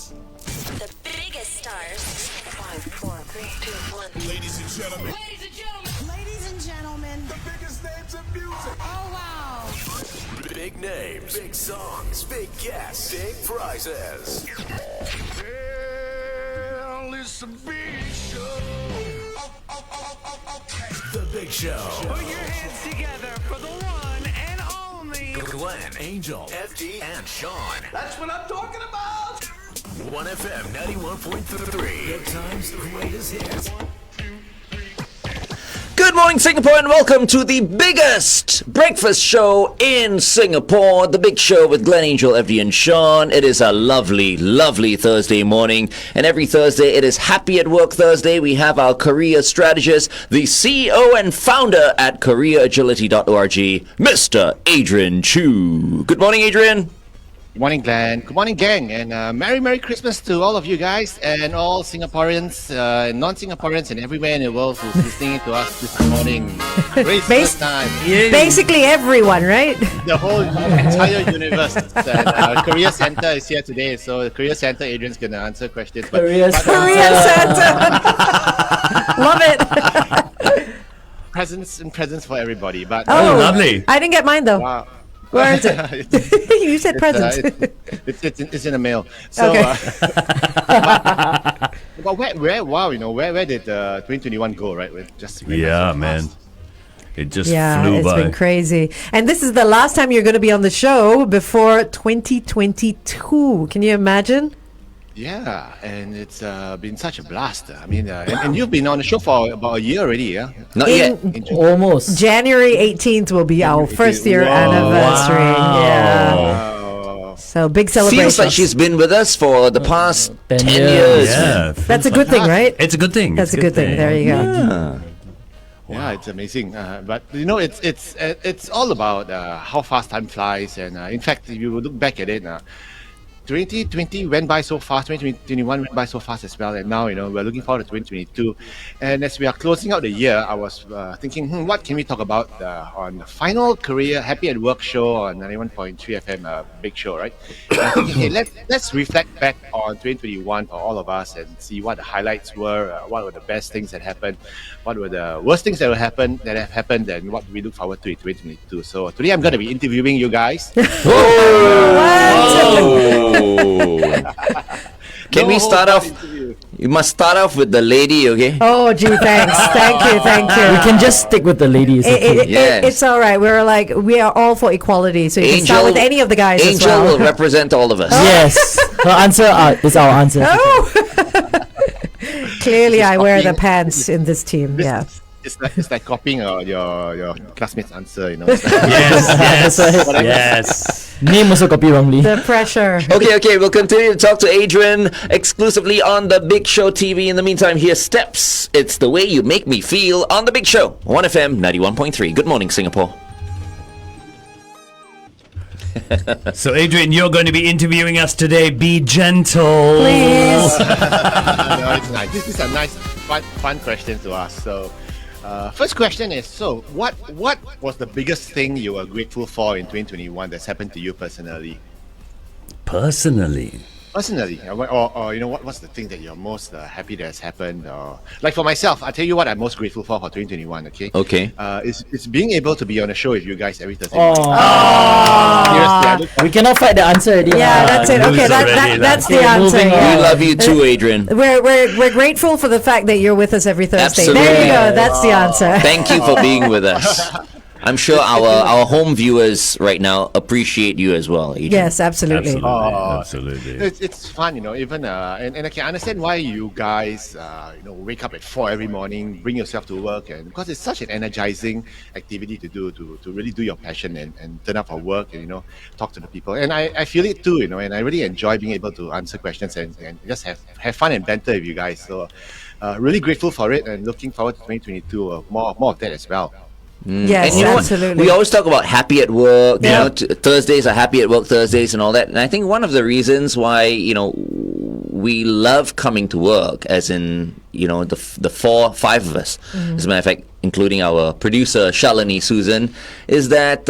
The biggest stars. 5, 4, 3, 2, 1. Ladies and gentlemen. Ladies and gentlemen. Ladies and gentlemen. The biggest names in music. Oh, wow. Big names, big songs, big guests, big prizes. Well, it's a big show. The Big Show. Put your hands together for the one and only Glenn, Angel, FD, and Sean. That's what I'm talking about. 1FM 91.3. Good times, greatest hits. Good morning, Singapore, and welcome to the biggest breakfast show in Singapore, The Big Show with Glenn, Angel, FD, and Sean. It is a lovely, lovely Thursday morning, and every Thursday it is Happy at Work Thursday. We have our career strategist, the CEO and founder at careeragility.org, Mr. Adrian Chu. Good morning, Adrian. Good morning, Glenn. Good morning, gang. And Merry Christmas to all of you guys and all Singaporeans, non-Singaporeans, and everywhere in the world who's listening to us this morning. Christmas time. Basically everyone, right? The whole entire universe. And Career Center is here today. So the Career Center, Adrian's going to answer questions. Career Center. Love it. Presents for everybody. But Oh, lovely. I didn't get mine, though. Wow. Where is it? You said presents. It's in the mail. So, Okay. but where did 2021 go? Right, just Yeah, man. It just Yeah, flew it's by. been crazy. And this is the last time you're going to be on the show before 2022. Can you imagine? Yeah, and it's been such a blast. I mean, and you've been on the show for about a year already, yeah? Not yet. Almost. January 18th will be our first year Wow. anniversary. Yeah. Wow. So big celebration. Feels like she's been with us for the past 10 10 years. Yeah. That's a good thing, right? It's a good thing. That's It's a good thing. There you go. Yeah. Yeah, it's amazing. But it's all about how fast time flies. And in fact, if you look back at it, 2020 went by so fast, 2021 went by so fast as well, and now, we're looking forward to 2022. And as we are closing out the year, I was thinking, what can we talk about on the final career Happy at Work show on 91.3 FM, Big Show, right? And I'm thinking, hey, let's reflect back on 2021 for all of us and see what the highlights were, what were the best things that happened, what were the worst things that have happened, and what do we look forward to in 2022. So today I'm going to be interviewing you guys. Can we start off? You must start off with the lady, okay? Oh, gee, thanks. Thank you. We can just stick with the ladies. Yes. It's all right. We are all for equality. So you can start with any of the guys Angel as well. will represent all of us. Yes. Her answer is our answer. Oh! Clearly, I wear the pants in this team. Yeah. It's like copying your classmate's answer, It's like, Yes, Whatever. yes. Name also copy wrongly. The pressure. Okay, we'll continue to talk to Adrian exclusively on The Big Show TV. In the meantime, here's Steps. It's the way you make me feel on The Big Show. 1FM 91.3. Good morning, Singapore. So, Adrian, you're going to be interviewing us today. Be gentle. Please. No, it's nice. This is a nice, fun question to ask. So, first question is, so what was the biggest thing you were grateful for in 2021 that's happened to you personally? Personally. What's the thing that you're most happy that has happened? Or like for myself, I tell you what I'm most grateful for 2021. Okay. It's being able to be on a show with you guys every Thursday. Seriously, We cannot fight the answer already. Yeah, that's it. Okay, that's the answer. moving Yeah. We love you too, Adrian. We're grateful for the fact that you're with us every Thursday. Absolutely. There you go. That's the answer. Thank you for being with us. I'm sure our home viewers right now appreciate you as well, Adrian. Yes, absolutely. Absolutely. It's fun, even and I can understand why you guys wake up at 4 every morning, bring yourself to work, and because it's such an energizing activity to do, to really do your passion and turn up for work and talk to the people. And I feel it too, and I really enjoy being able to answer questions and just have fun and banter with you guys. So really grateful for it and looking forward to 2022, more of that as well. Yes, And you know what? absolutely. We always talk about happy at work. Yeah. Thursdays are happy at work Thursdays and all that. And I think one of the reasons why we love coming to work, as in the 5 of us, as a matter of fact, including our producer Shalini Susan, is that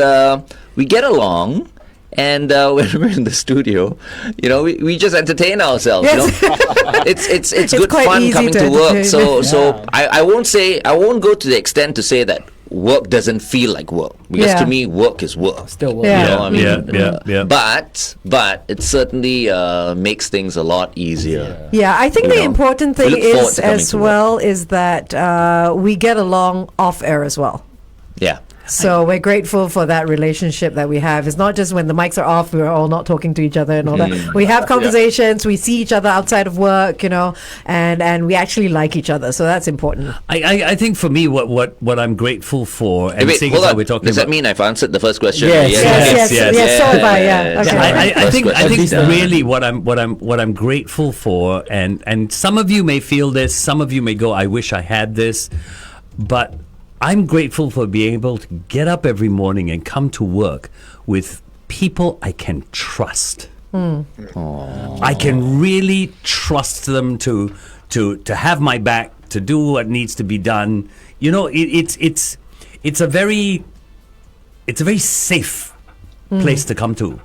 we get along. And when we're in the studio, we just entertain ourselves. Yes. It's good quite fun easy coming to to work. entertain. So I won't go to the extent to say that work doesn't feel like work, because Yeah. to me work is work. Still work. Yeah. You know, I mean, yeah. But it certainly makes things a lot easier. Yeah, I think You the know, important we thing look forward is to coming as to work. well is that we get along off air as well. Yeah. So we're grateful for that relationship that we have. It's not just when the mics are off, we're all not talking to each other and all that. We have conversations, we see each other outside of work, and we actually like each other. So that's important. I think for me, what I'm grateful for, and Wait, seeing hold as how on. we're talking Does about. that mean I've answered the first question? Yes. Yes, so have I, yeah. Okay. I think First question. really what I'm grateful for, and some of you may feel this, some of you may go, I wish I had this, but I'm grateful for being able to get up every morning and come to work with people I can trust. I can really trust them to have my back, to do what needs to be done. It's a very safe place to come to.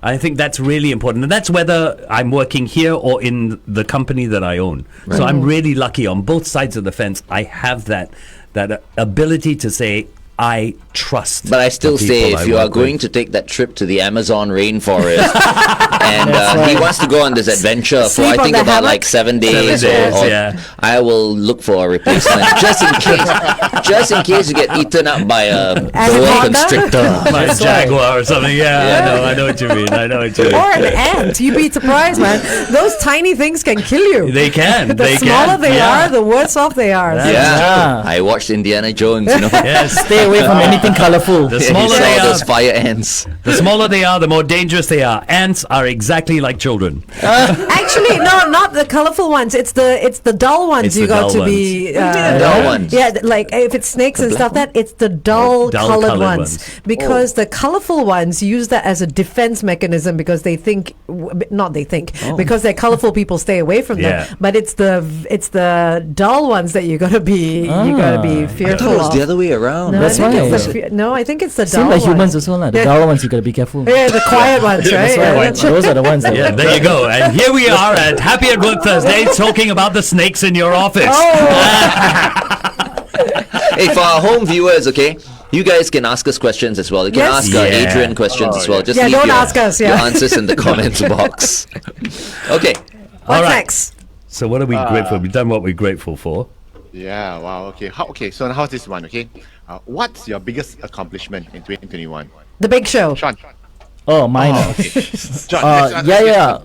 I think that's really important, and that's whether I'm working here or in the company that I own. So I'm really lucky on both sides of the fence. I have that ability to say I trust. But I still the say, people if I you are work going with. to take that trip to the Amazon rainforest, and he wants to go on this adventure for Sleep I on think the about hammock? like 7 days, 7 days, or yeah. I will look for a replacement just in case you get eaten up by a boa Anaconda? constrictor. My jaguar or something. Yeah, I know what you mean. Or an ant. You'd be surprised, man. Those tiny things can kill you. They can. The they smaller can. they yeah. are, the worse off they are. Yeah. Yeah. I watched Indiana Jones, Yes. Stay away from anything colorful. The He smaller saw they those are, fire ants. the smaller they are, the more dangerous they are. Ants are exactly like children. Actually, no, not the colorful ones. It's the dull ones. It's You the got dull to ones. be The dull ones. Yeah, like if it's snakes and stuff, it's the dull colored colored ones. ones. Because the colorful ones use that as a defense mechanism because they think, because they're colorful, people stay away from Yeah. them. But it's the dull ones that you gotta be I fearful thought it was of. the other way around. No, That's I think why. it's I think it's the dull Same like humans ones. as well. The Yeah. dull ones, you gotta be careful. Yeah, the quiet ones, right? That's Yeah, right. that's Those are the ones that Yeah, there you go. And here we are at Happy at Work Thursday talking about the snakes in your office. Hey, for our home viewers, okay, you guys can ask us questions as well. You can Yes. ask Yeah. Adrian questions as well. Just Yeah, leave don't your, ask us, your yeah. answers in the comments box. Okay. What's All right. next? So what are we grateful? We've done what we're grateful for. Yeah, wow, okay. So now how's this one, okay? What's your biggest accomplishment in 2021? The Big Show. Sean. Oh, mine. John, Yeah.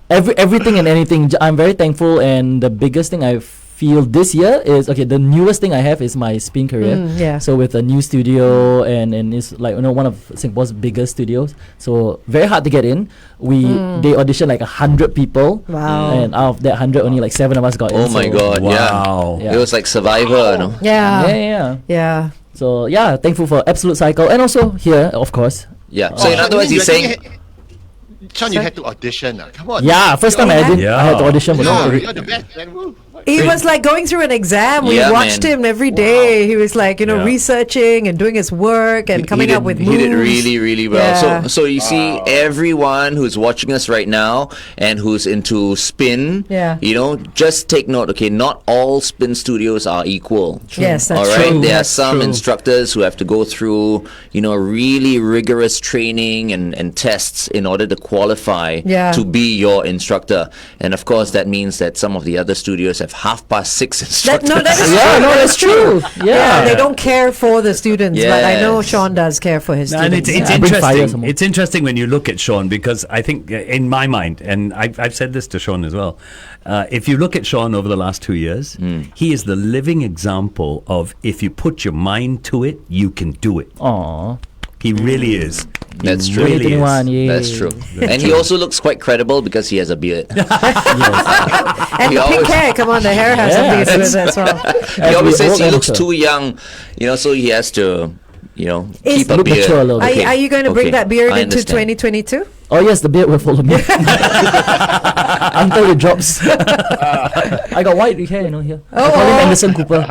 Everything and anything. I'm very thankful, and the biggest thing I feel this year is the newest thing I have is my spin career. Yeah. So with a new studio and it's like one of Singapore's biggest studios. So very hard to get in. They auditioned like 100 people. Wow. And out of that 100, only like 7 of us got in. Oh my so- God, Wow. yeah. It was like Survivor, no? Yeah. Yeah. So yeah, thankful for Absolute Cycle and also here, of course. Yeah. So in other words, he's saying, Sean, you had to audition. Come on. Yeah, first time I did. Yeah. I had to audition for You're the best, man. Woo. He was like going through an exam. We Yeah, watched man. him every day. He was like, Yeah. researching and doing his work and coming up with moves. He did really, really well. Yeah. So you see, everyone who's watching us right now and who's into spin, Yeah. just take note. Okay, not all spin studios are equal. Yes, that's All right, true. there are That's some true. instructors who have to go through, really rigorous training and tests in order to qualify Yeah. to be your instructor. And of course, that means that some of the other studios have 6:30 instructors. That is Yeah, true. no, that's true. Yeah. They don't care for the students, but I know Yes. Sean does care for his And students. it's I bring fire interesting. some more. It's interesting when you look at Sean, because I think in my mind, and I've said this to Sean as well, if you look at Sean over the last 2 years, he is the living example of if you put your mind to it, you can do it. Aww. He really is. He That's true. Really is. 2021, yay. That's true. And he also looks quite credible because he has a beard. And He the pink always- hair, come on, the hair has something to do with it as well. He always we says all he looks answer. too young, so he has to, Is- keep a Look beard. mature a little bit. Okay, Are you going to bring okay, that beard I into understand. 2022? Oh yes, the beard will follow me until it drops. I got white hair, here. I call him Anderson Cooper.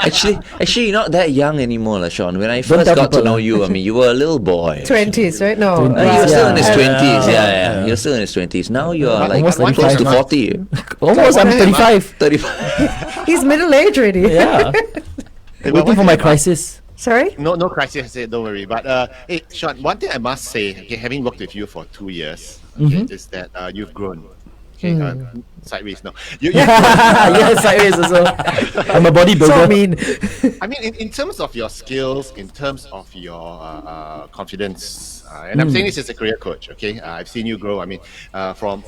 Actually, you're not that young anymore, Sean. When I Don't first tell got to people, know you, I mean, you were a little boy. 20s, right? No. 20s. He was still in his Yeah. 20s. Yeah. You're still in his 20s. Now you are like Almost close to 35. 40. Almost, I'm 35. 35. He's middle-aged already. Yeah. Waiting for my crisis. Sorry? No crisis, don't worry. But hey, Sean, one thing I must say, okay, having worked with you for 2 years, okay, is that you've grown. Okay, sideways, no. Yeah, sideways also. I'm a bodybuilder. So mean. I mean, in terms of your skills, in terms of your confidence, and I'm saying this as a career coach, okay? I've seen you grow. I mean, from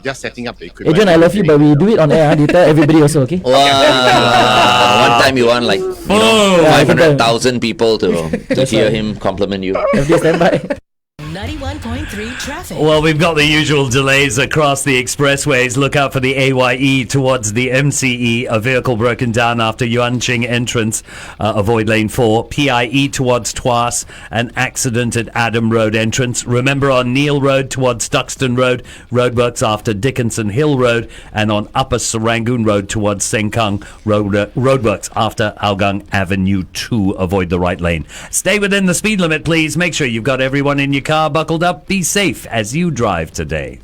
just setting up the equipment. Adrian, I love you, but we do it on air. You tell everybody also, okay? Wow. One time you want like 500,000 people to hear him compliment you. Everybody stand by. 91.3 traffic. Well, we've got the usual delays across the expressways. Look out for the AYE towards the MCE. A vehicle broken down after Yuanqing entrance. Avoid lane 4. PIE towards Tuas. An accident at Adam Road entrance. Remember on Neil Road towards Duxton Road. Roadworks after Dickinson Hill Road. And on Upper Serangoon Road towards Sengkang. Roadworks after Hougang Avenue 2. Avoid the right lane. Stay within the speed limit, please. Make sure you've got everyone in your car buckled up. Be safe as you drive today.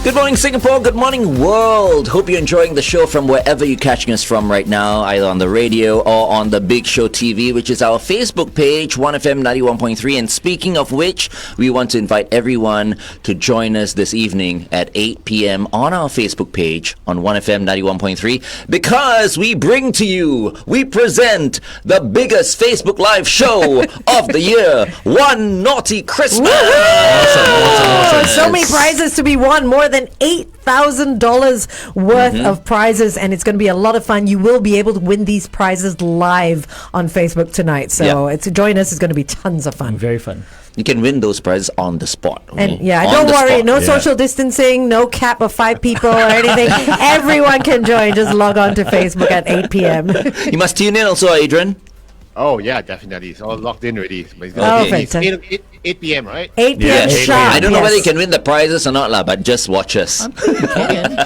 Good morning, Singapore. Good morning, world. Hope you're enjoying the show from wherever you're catching us from right now, either on the radio or on the Big Show TV, which is our Facebook page, OneFM 91.3. And speaking of which, we want to invite everyone to join us this evening at 8 p.m. on our Facebook page on OneFM 91.3, because we bring to you, we present the biggest Facebook Live show of the year, One Naughty Christmas. Awesome. So many prizes to be won, more than $8,000 worth of prizes, and it's going to be a lot of fun. You will be able to win these prizes live on Facebook tonight. So join us. It's going to be tons of fun. Very fun. You can win those prizes on the spot. And On don't the worry, spot. no social distancing, no cap of 5 people or anything. Everyone can join. Just log on to Facebook at 8 p.m. You must tune in also, Adrian. Oh yeah, definitely. It's all locked in already. But it's Oh, it's fantastic. 8 p.m. right? 8 p.m. Yeah, 8 sharp. I don't know yes. whether you can win the prizes or not, but just watch us.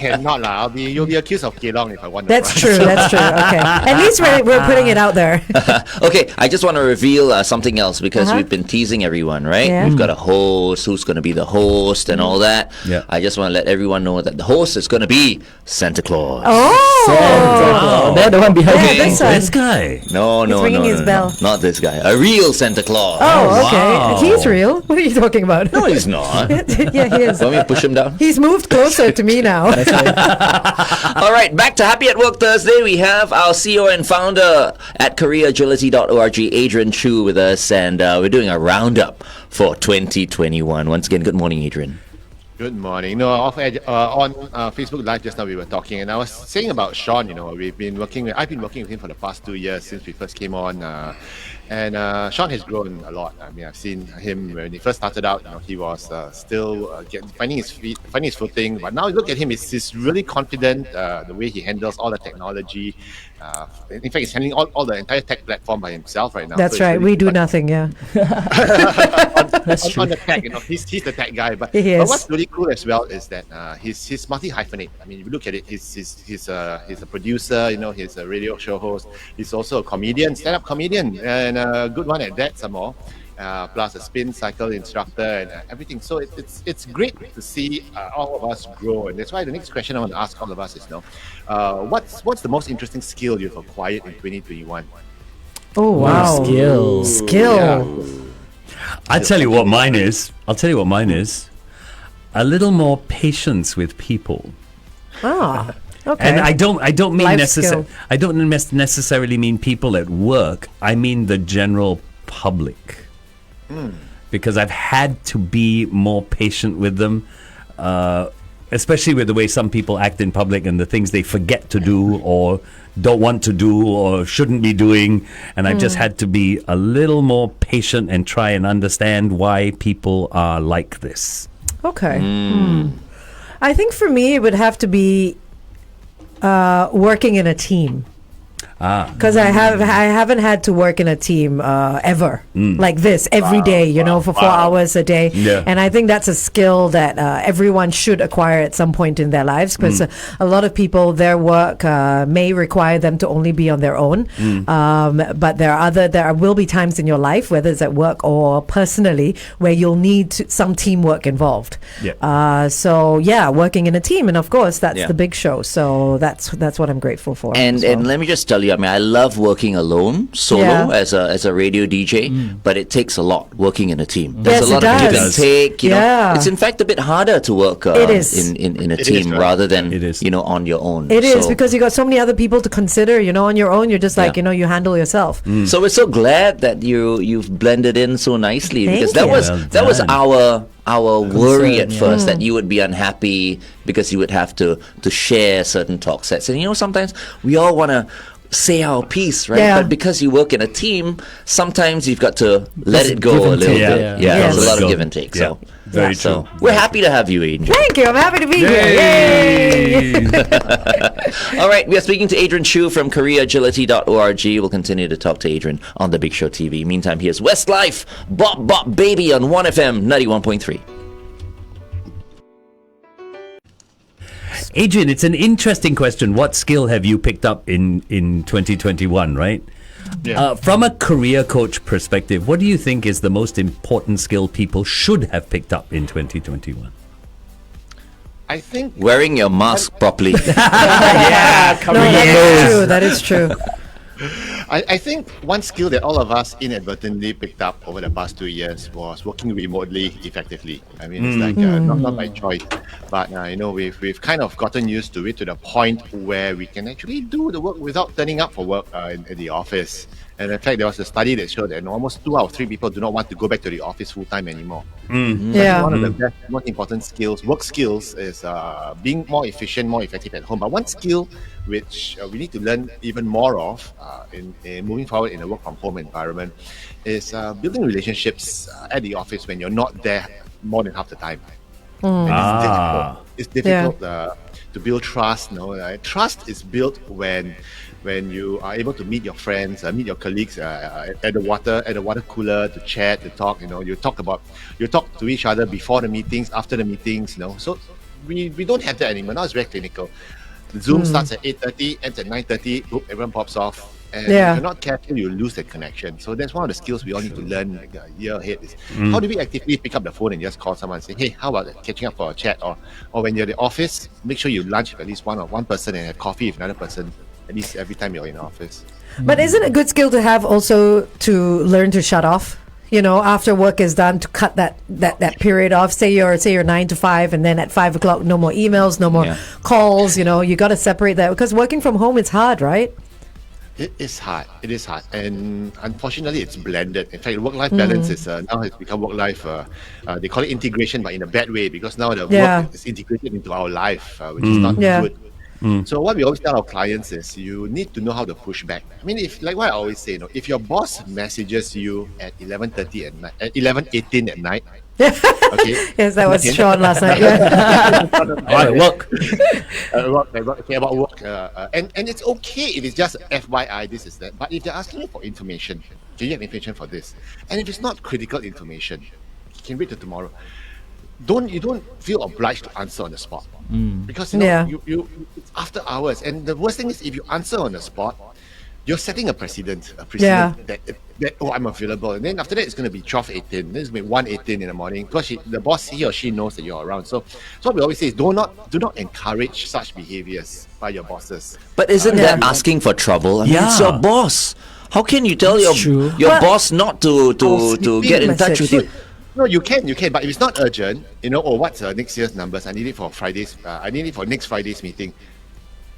Cannot lah. You'll be accused of Kelong if I want. That's true. That's true. Okay. At least we're putting it out there. Okay, I just want to reveal something else, because we've been teasing everyone, right? Yeah. We've got a host, who's going to be the host and all that. Yeah. I just want to let everyone know that the host is going to be Santa Claus. Oh. They're the one behind Yeah, me. this one. This guy. No, ringing his bell. not this guy. A real Santa Claus. Oh, okay. wow. He's real. What are you talking about? No, he's not. Yeah, he is. Want me to push him down? He's moved closer to me now. All right, back to Happy at Work Thursday. We have our CEO and founder at careeragility.org, Adrian Chu, with us, and we're doing a roundup for 2021. Once again, good morning, Adrian. Good morning. No, on Facebook Live just now we were talking, and I was saying about Sean. I've been working with him for the past 2 years since we first came on, and Sean has grown a lot. I mean, I've seen him when he first started out. He was still finding his feet, finding his footing, but now look at him. He's really confident. The way he handles all the technology. In fact, he's handling all the entire tech platform by himself right now. That's So it's right. really We do fun. nothing. Yeah. That's true. On the tech, he's the tech guy. But He is. what's really cool as well is that he's multi-hyphenate. I mean, if you look at it, he's a producer. He's a radio show host. He's also a comedian, stand-up comedian, and a good one at that. Some more. Plus a spin cycle instructor and everything. So it's great to see all of us grow, and that's why the next question I want to ask all of us is, what's the most interesting skill you've acquired in 2021? Oh wow. Skills. Skill. I'll tell you what mine is. A little more patience with people. Ah. Okay. And I don't mean Life skill. I don't necessarily mean people at work. I mean the general public. Because I've had to be more patient with them, especially with the way some people act in public and the things they forget to do or don't want to do or shouldn't be doing. And I've just had to be a little more patient and try and understand why people are like this. Okay. I think for me it would have to be working in a team. Because I haven't had to work in a team ever like this every day, for 4 hours a day. Yeah. And I think that's a skill that everyone should acquire at some point in their lives, because a lot of people, their work may require them to only be on their own. But there will be times in your life, whether it's at work or personally, where you'll need some teamwork involved. So working in a team, and of course that's the big show. So that's what I'm grateful for. And let me just tell you, I mean, I love working alone, solo, as a radio DJ, but it takes a lot working in a team. There's Yes, a lot it of give does. and take. You know, Yeah. it's in fact a bit harder to work It is. in a It team is, right? rather than It is. on your own. It is, So- because you got so many other people to consider. On your own, you're just like you handle yourself. So we're so glad that you've blended in so nicely, because Thank you. that was Well our worry at Concern, first, that you would be unhappy because you would have to share certain talk sets. And sometimes we all want to say our piece, right? Yeah. But because you work in a team, sommes you've got to let Just it go give a and little take, bit. yeah. Yeah, Yes. there's a lot Let of go. give and take. Yeah. So Very so true. we're happy to have you, Angel. Thank you. I'm happy to be here. Yay! All right, we are speaking to Adrian Chu from careeragility.org. We'll continue to talk to Adrian on The Big Show TV. Meantime, here's Westlife, Bop Bop Baby on 1FM 91.3. Adrian, it's an interesting question. What skill have you picked up in 2021, right? Yeah. From a career coach perspective, what do you think is the most important skill people should have picked up in 2021? I think Wearing your mask properly. No, that is true. I think one skill that all of us inadvertently picked up over the past 2 years was working remotely effectively. I mean, it's like not by choice, but we've kind of gotten used to it, to the point where we can actually do the work without turning up for work in the office. And in fact, there was a study that showed that almost 2 out of 3 people do not want to go back to the office full time anymore. Yeah. One of the best, most important skills, work skills, is being more efficient, more effective at home. But one skill which we need to learn even more of in moving forward in a work from home environment is building relationships at the office when you're not there more than half the time. And it's difficult to build trust. Trust is built when you are able to meet your friends, meet your colleagues at the water cooler, to chat, to talk. You talk to each other before the meetings, after the meetings. So we don't have that anymore. Now it's very clinical. The Zoom starts at 8:30, ends at 9:30. Everyone pops off. And if you're not careful, you lose that connection. So that's one of the skills we all need to learn like a year ahead. Is how do we actively pick up the phone and just call someone and say, hey, how about catching up for a chat? Or when you're at the office, make sure you lunch with at least one person and have coffee with another person at least every time you're in the office. But isn't it a good skill to have also to learn to shut off? After work is done, to cut that period off. Say you're 9 to 5, and then at 5 o'clock, no more emails, no more calls. You got to separate that, because working from home is hard, right? It is hard, and unfortunately it's blended. In fact, work-life balance is now has become work-life, they call it integration, but in a bad way, because now the work is integrated into our life, which is not good. So what we always tell our clients is you need to know how to push back. I mean, if, like what I always say, if your boss messages you at 11:30 at night, at 11:18 at night, okay. Yes, that was Sean last night. Work. About work, and it's okay if it's just FYI, this is that. But if they're asking you for information, do you have information for this? And if it's not critical information, you can wait till tomorrow. You don't feel obliged to answer on the spot, because you it's after hours. And the worst thing is, if you answer on the spot, you're setting a precedent that I'm available, and then after that it's going to be 12:18, then it's going to be 1:18 in the morning, because the boss, he or she, knows that you're around. So what we always say is do not encourage such behaviors by your bosses. But isn't that asking for trouble? I mean, it's your boss. How can you tell your boss not to get in touch with you? No, you can, but if it's not urgent, what's next year's numbers? I need it for Fridays. I need it for next Friday's meeting.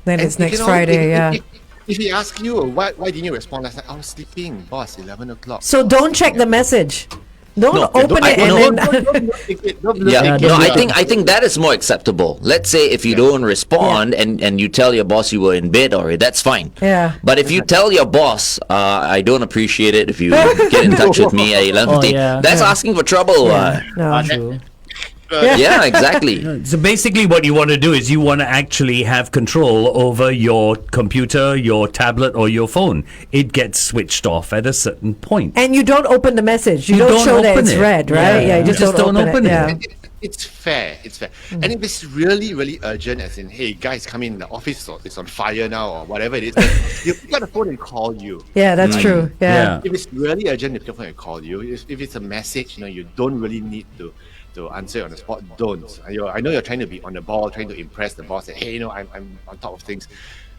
Then it's next Friday, If he asks you, why didn't you respond last night? I was sleeping, boss, 11 o'clock. So don't check the message. Don't open it and then... I think that is more acceptable. Let's say if you don't respond and you tell your boss you were in bed already, that's fine. Yeah. But if you tell your boss, I don't appreciate it if you get in touch with me at 11:15, that's asking for trouble. True. Yeah, exactly. So basically, what you want to do is you want to actually have control over your computer, your tablet, or your phone. It gets switched off at a certain point. And you don't open the message. You don't show that open it's it. read, right? Yeah, you just don't open it. Yeah. It's fair. It's fair. And if it's really, really urgent, as in, hey, guys, come in, the office is on fire now, or whatever it is, then you pick up the phone and call you. Yeah, that's true. Yeah. If it's really urgent, you pick up the phone and call you. If it's a message, you don't really need to answer it on the spot. Don't. I know you're trying to be on the ball, trying to impress the boss, and hey, I'm on top of things.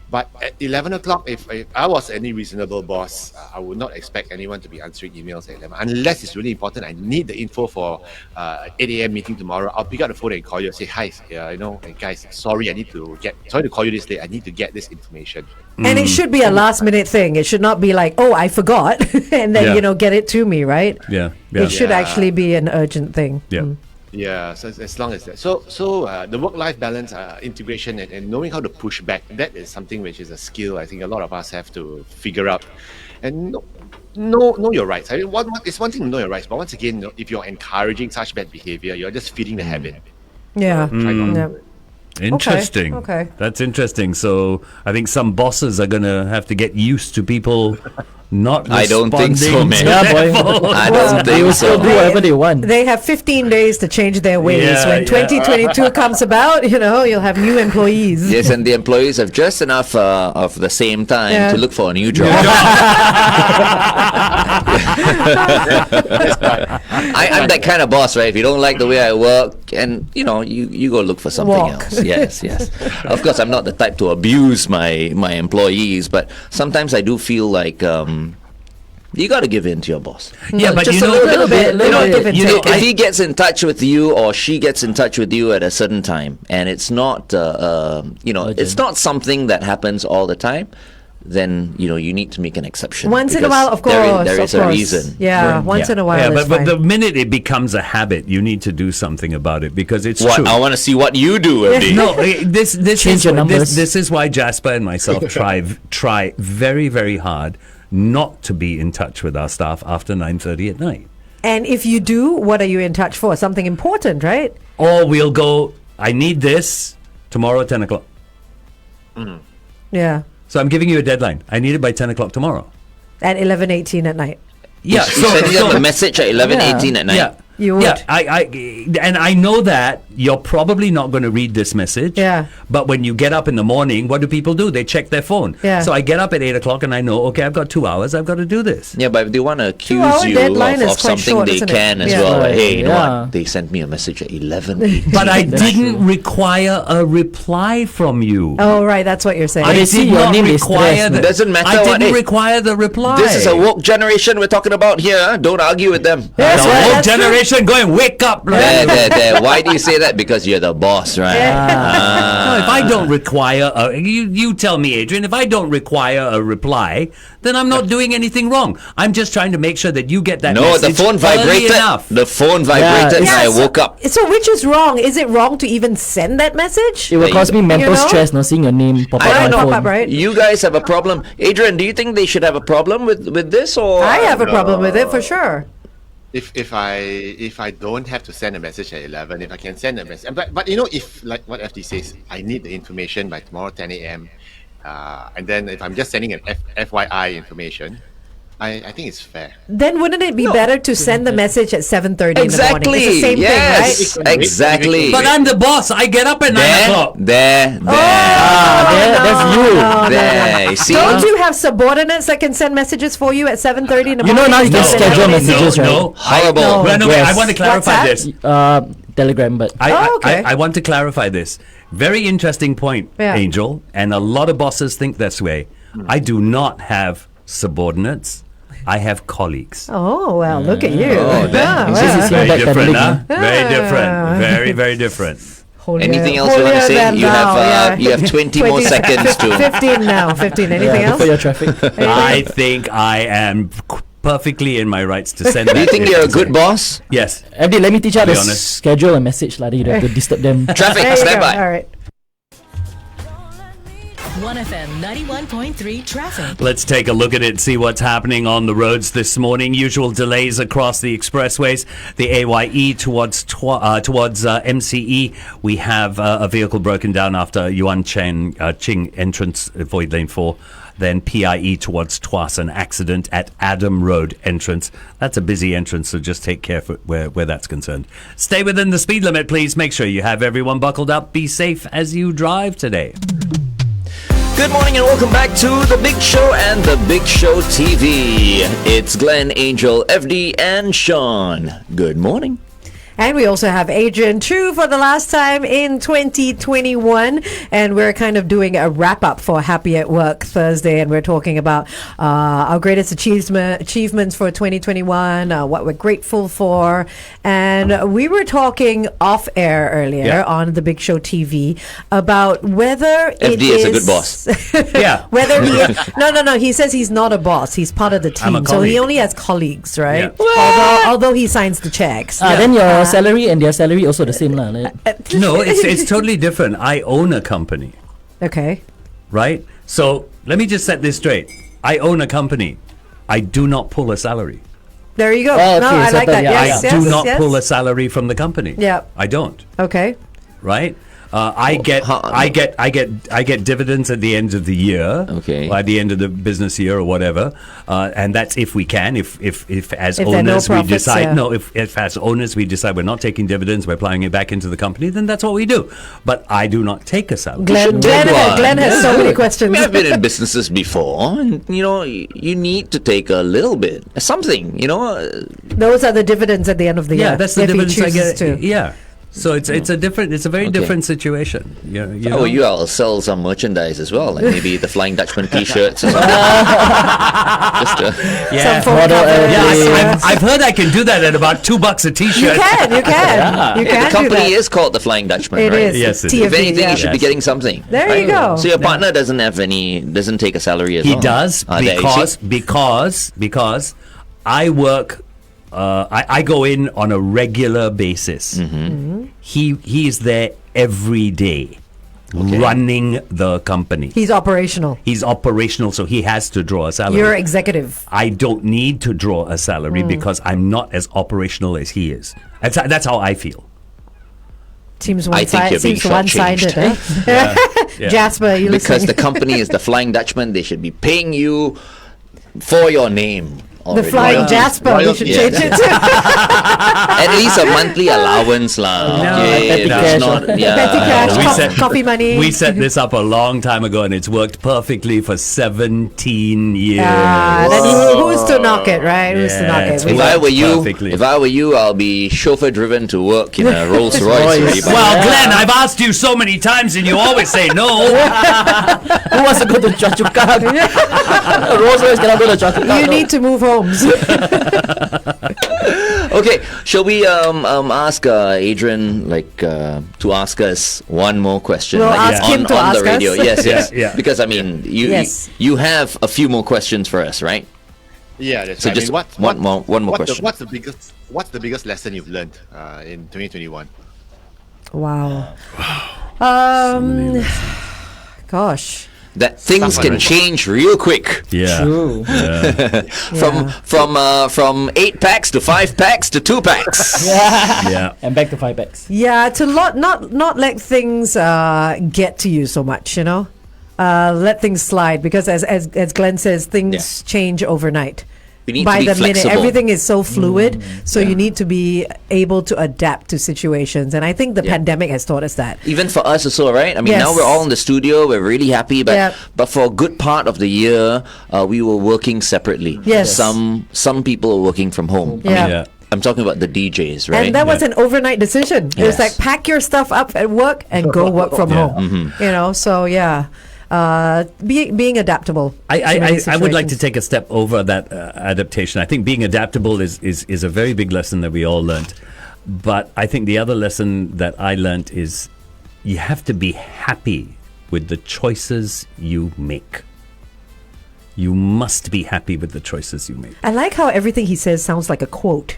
But at 11 o'clock, if I was any reasonable boss, I would not expect anyone to be answering emails at 11. Unless it's really important, I need the info for 8 a.m. meeting tomorrow. I'll pick up the phone and call you and say, hi, guys, sorry to call you this late. I need to get this information. And it should be a last minute thing. It should not be like, oh, I forgot, and then, get it to me, right? Yeah. It should actually be an urgent thing. Yeah. Yeah, so as long as that. So the work-life balance, integration, and knowing how to push back, that is something which is a skill I think a lot of us have to figure out. And know your rights. I mean, it's one thing to know your rights, but once again, if you're encouraging such bad behavior, you're just feeding the habit. Yeah. Try not to do it. Interesting. Okay. That's interesting. So I think some bosses are going to have to get used to people not I don't think so, responding man. to Yeah, their boy. phone. I don't They think will still so. do whatever they want. They have 15 days to change their ways. Yeah, When yeah. 2022 comes about, you'll have new employees. Yes, and the employees have just enough of the same time Yeah. to look for a new job. I'm that kind of boss, right? If you don't like the way I work, and you go look for something Walk. else. Yes. Of course, I'm not the type to abuse my employees, but sometimes I do feel like you got to give in to your boss. Yeah, but just you a know, little bit. give and take. If he gets in touch with you or she gets in touch with you at a certain time, and it's not, it's not something that happens all the time, then you need to make an exception. Once in a because while, of course. there is of a course. reason. Yeah, once in a while. Yeah, it's but fine. the minute it becomes a habit, you need to do something about it because it's What true. I want to see what you do, MD. No, this Change is your numbers. this is why Jasper and myself try very, very hard not to be in touch with our staff after 9:30 at night. And if you do, what are you in touch for? Something important, right? Or we'll go, I need this tomorrow at 10 o'clock. Yeah. So I'm giving you a deadline. I need it by 10 o'clock tomorrow. At 11:18 at night. Yeah, You send them a message at 11:18 at night. Yeah. You would. Yeah, I know that you're probably not going to read this message. Yeah. But when you get up in the morning, what do people do? They check their phone. Yeah. So I get up at 8 o'clock and I know, okay, I've got 2 hours. I've got to do this. Yeah, but if they want to accuse 2-hour you deadline of is quite something, short, they isn't it? can as Yeah. well. Like, hey, you know Yeah. what? They sent me a message at 11:18. But I didn't require a reply from you. Oh, right. That's what you're saying. I They see did your not name is require stressed, the, no? Doesn't matter I what didn't it- require the reply. This is a woke generation we're talking about here. Don't argue with them. The That's right, whole that's true. generation going, wake up. There. Why do you say that? Because you're the boss, right? No, if I don't require you tell me, Adrian, if I don't require a reply, then I'm not doing anything wrong. I'm just trying to make sure that you get that No, message the phone early vibrated. enough. The phone vibrated and I woke up. So which is wrong? Is it wrong to even send that message? It will cause me mental You know? stress, seeing your name pop I up don't on know. my Pop phone. up, right? You guys have a problem. Adrian, do you think they should have a problem with this or I have a problem with it for sure. If I don't have to send a message at 11, if I can send a message, but if like what FD says, I need the information by tomorrow 10 a.m. And then if I'm just sending an FYI information, I think it's fair. Then wouldn't it be better to send the message at 7:30 in the morning? Exactly. It's the same Yes. thing, right? Exactly. But I'm the boss. I get up at 9 o'clock. There. That's you. There. See? Don't you have subordinates that can send messages for you at 7:30 in the You know morning? now you can Instead of schedule sending messages, right? No. Horrible. No. Well, no, wait, I Yes. want to clarify WhatsApp? this. Telegram, but Okay. I want to clarify this. Very interesting point, Yeah. Angel. And a lot of bosses think this way. I do not have subordinates. I have colleagues. Oh, well, look at you. Oh, that- Ah, This is well. your Very back different, pedaling, huh? Very different. Very, very different. Holier- Anything else you want to holier say? than You have thou, yeah. you have 20 more seconds to. 15 now. 15. Anything else? for your traffic. I think I am perfectly in my rights to send that. Do you think you're a good boss? Yes. FD, let me teach you how To to be honest. schedule a message, like you don't have to disturb them. Traffic, There you stand go. by. All right. OneFM 91.3 traffic. Let's take a look at it, see what's happening on the roads this morning. Usual delays across the expressways. The AYE towards MCE. We have a vehicle broken down after Yuan Ching entrance, Void Lane 4. Then PIE towards Tuas, an accident at Adam Road entrance. That's a busy entrance, so just take care for where that's concerned. Stay within the speed limit, please. Make sure you have everyone buckled up. Be safe as you drive today. Good morning and welcome back to The Big Show and The Big Show TV. It's Glenn, Angel, FD, and Sean. Good morning. And we also have Adrian True for the last time in 2021. And we're kind of doing a wrap up for Happy at Work Thursday. And we're talking about our greatest achievements for 2021, what we're grateful for. And we were talking off air earlier on The Big Show TV about whether FD is a good boss. Yeah. Whether he is, no. He says he's not a boss. He's part of the I'm a team. So he colleague. only has colleagues, right? Yeah. Although he signs the checks. Then your salary and their salary also the same lah. Like. No, it's totally different. I own a company, Okay. right? So let me just set this straight. I own a company. I do not pull a salary. There you go. Oh, No, okay, I like settled, that. yeah. Yes, I yes, do not yes. pull a salary from the company. Yeah. I don't. Okay. Right? I get dividends at the end of the year. Okay. Or at the end of the business year or whatever, and that's if we can. If as If there are no owners we profits, decide yeah. no. If as owners we decide we're not taking dividends, we're applying it back into the company, then that's what we do. But I do not take a salary. Glenn take one. Glenn has so many questions. I've been in businesses before, and you need to take a little bit, something. Those are the dividends at the end of the year. Yeah, that's the if he dividends I chooses get. to. Yeah. So it's a very Okay. different situation. You know? Oh, I'll sell some merchandise as well, like maybe the Flying Dutchman T-shirts or something. Just Yeah. Some phone covers. Yeah, I've heard I can do that at about $2 a T-shirt. You can. You can the do company that. is called the Flying Dutchman, It right? is. Yes, It's it is. If TFD, anything, yeah. you should be Yes. getting something. There right? you go. So your partner doesn't take a salary as He well. does There, you see? because I work. I go in on a regular basis. Mm-hmm. He is there every day, running the company. He's operational. He's operational, so he has to draw a salary. You're executive. I don't need to draw a salary because I'm not as operational as he is. That's how I feel. Seems I think you're being one-sided. shortchanged. Eh? Jasper, you Because the listening? company is the Flying Dutchman, they should be paying you for your name. The already. Flying Jasper. We Royalty. should change it to At least a monthly allowance, lah. Okay, petty that's cash. not. Yeah. petty cash, We said- coffee money. We set this up a long time ago, and it's worked perfectly for 17 years. Who's to knock it, right? Who's to knock Yeah, it? it's We If got- I were you, I'll be chauffeur driven to work in a Rolls Royce. already by Well, now. Glenn, I've asked you so many times, and you always say no. Who wants to go to Choa Chu Kang? Rolls Royce cannot go to Choa Chu Kang. You need to move homes. Okay, shall we ask Adrian to ask us one more question? We'll ask him to on ask the radio. us. Yes, yes. Yeah. Because I mean, Yes. you have a few more questions for us, right? Yeah, that's So right. just I mean, one more question. What's the biggest lesson you've learned in 2021? Wow. Gosh. That things Someone can right. change real quick. Yeah. True. From 8 packs to 5 packs to 2 packs. Yeah. And back to 5 packs. Yeah, to not let things get to you so much, you know. Let things slide because as Glenn says, things change overnight. We need By to be the minute, flexible. everything is so fluid, so you need to be able to adapt to situations, and I think the pandemic has taught us that. Even for us also, right? I mean, Yes. now we're all in the studio. We're really happy, but Yep. but for a good part of the year, we were working separately. Yes. Some people are working from home. Yeah. Yeah. I'm talking about the DJs, right? And that was an overnight decision. It was Yes. like pack your stuff up at work and go work from home. Mm-hmm. You know, so yeah, being adaptable. to many I would like to situations. take a step over that adaptation. I think being adaptable is a very big lesson that we all learned. But I think the other lesson that I learned is you have to be happy with the choices you make. You must be happy with the choices you make. I like how everything he says sounds like a quote.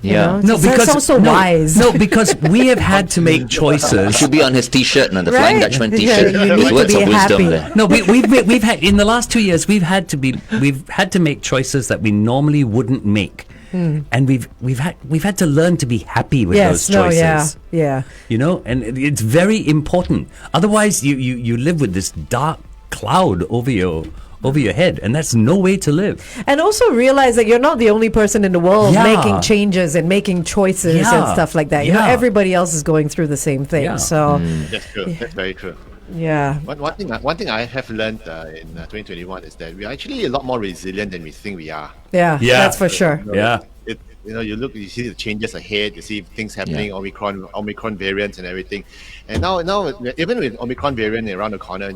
Yeah. No, that sounds so wise. No, because we have had to make choices. Should be on his T-shirt, the Flying Right. Dutchman Yeah, T-shirt. you need With to words be of wisdom happy. there. No, we've had in the last 2 years we've had to make choices that we normally wouldn't make, and we've had to learn to be happy with those choices. Yeah. You know, and it's very important. Otherwise, you live with this dark cloud over your head, and that's no way to live. And also realize that you're not the only person in the world Yeah. making changes and making choices and Yeah. stuff like that. You know, Yeah. everybody else is going through the same thing. Yeah. So, That's true. That's very true. yeah. One thing I have learned in 2021 is that we are actually a lot more resilient than we think we are. Yeah, Yeah. that's for sure. Yeah. You see the changes ahead, you see things happening, Omicron variants and everything. And now even with Omicron variant around the corner,